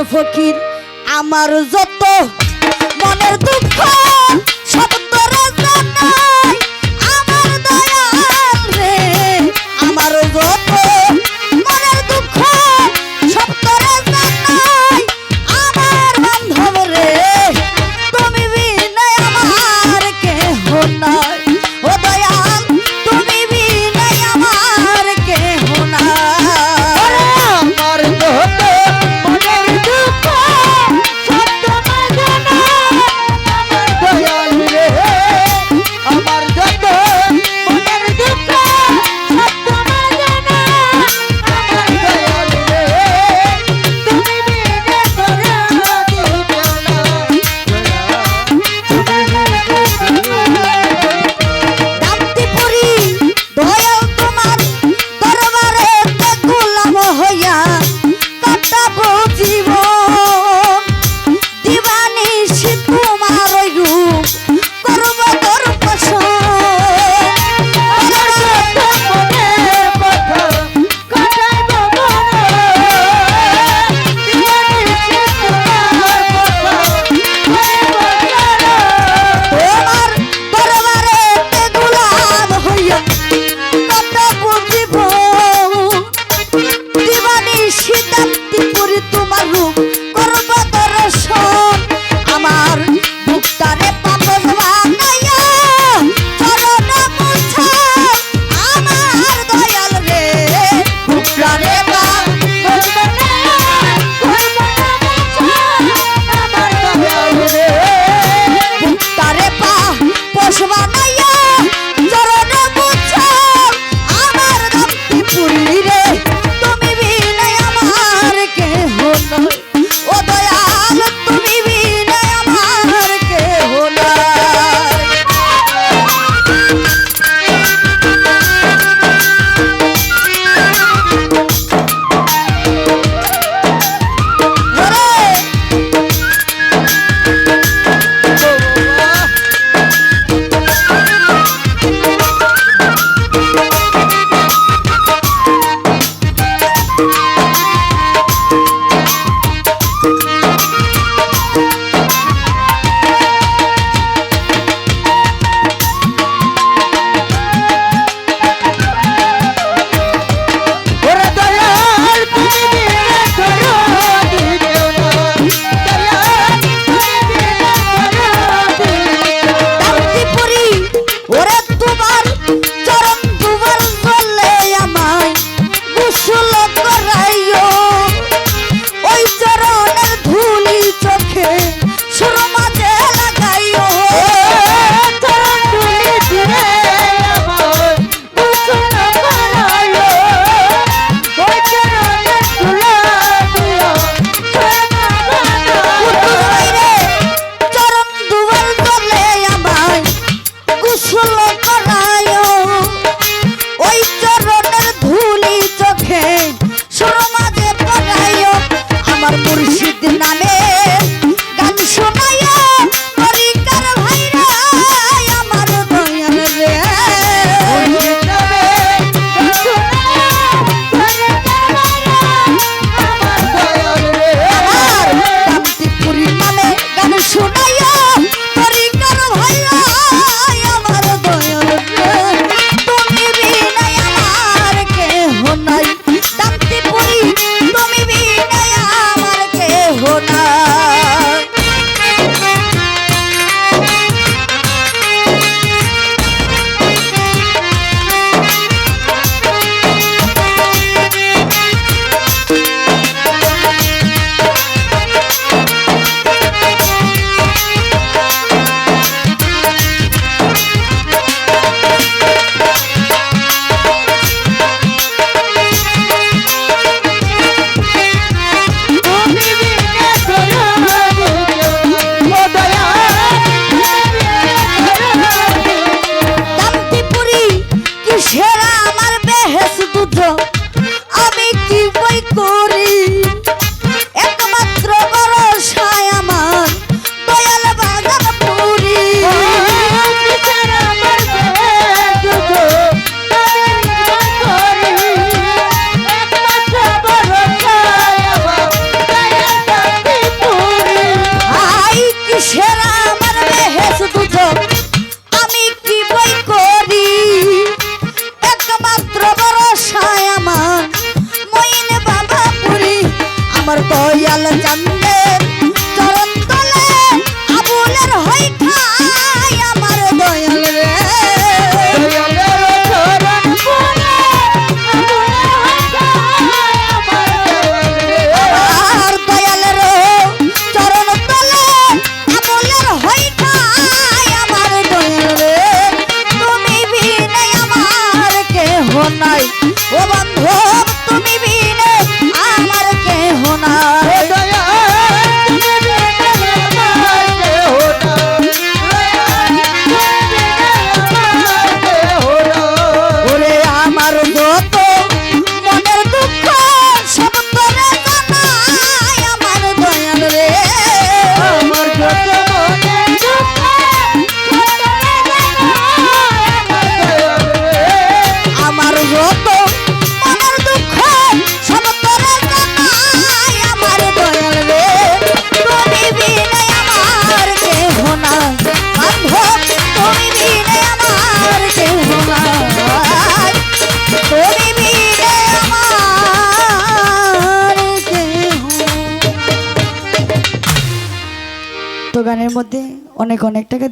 ফকির আমার যত মনের দুঃখ সব তোরে জানাই আমার দয়াল রে আমার যত মনের দুঃখ সব তোরে জানাই আমার বান্ধব রে তুমি বিনা আমার কেহ নাই ও দয়াল তুমি বিনা আমার কেহ নাই আমার যত মনের দুঃখ সব তোমার জানা আমার দয়াল রে আমার যত মনের দুঃখ সব তোমার জানা আমার দয়াল রে তুমি বিনা করা দিও না দান্তিপুরি দয়াল তোমার দরবারে গোলাম হইয়া কাটাবো জীবন দিবানিশি তোমার ওই রূপ করব দর্পশন আমার যত মনের কথা কাটাইব মনে দিবানিশি তোমার কথা হইব জানা তোমার দরবারে গোলাম হইয়া কাটাবো জীবন দিবানিশি দান্তিপুরি তোমার রূপ করব দর্শন আমার বুকটারে পাপস বানাইয়া চরণ মুছা আমার দয়াল রে বুকটারে পাপস আমার দয়াল রে বুকটারে পাপস বানাইয়া চরণ মুছা আমার দান্তিপুরি রে তুমি বিনা আমার কেহ নাই ও দয়াল তুমি বিনা আমার কেহ নাই ওরে ওরে দয়াল তুমি বিনা করো দিও না দয়াল তুমি বিনা করো দিও না দান্তিপুরি ওরে তোমার চরণ দুবার জলে আমায় গোসল করাইও ওই চরণের ধুলি চোখে সুরমাঝে লাগাইও চরণ ধুলি দিয়ে আমার গোসল করাইও ওই চরণের ধুলা দিও সোনা বানাইও রে চরণ দুবার জলে আমায় গোসল করাইও ওই চরণের ধুলি চোখে সুরমাঝে পড়াইও আমার মুর্শিদ নামে গান শোনাইও তরিকার ভাইরা আমার দয়াল রে আমার দান্তিপুরি নামে গান শোনাইও তরিকার ভাইরা আমার দয়াল রে তুমি বিনা আমার কেহ নাই দান্তিপুরি তুমি বিনা আমার কেহ নাই মধ্যে অনেক অনেক টাকা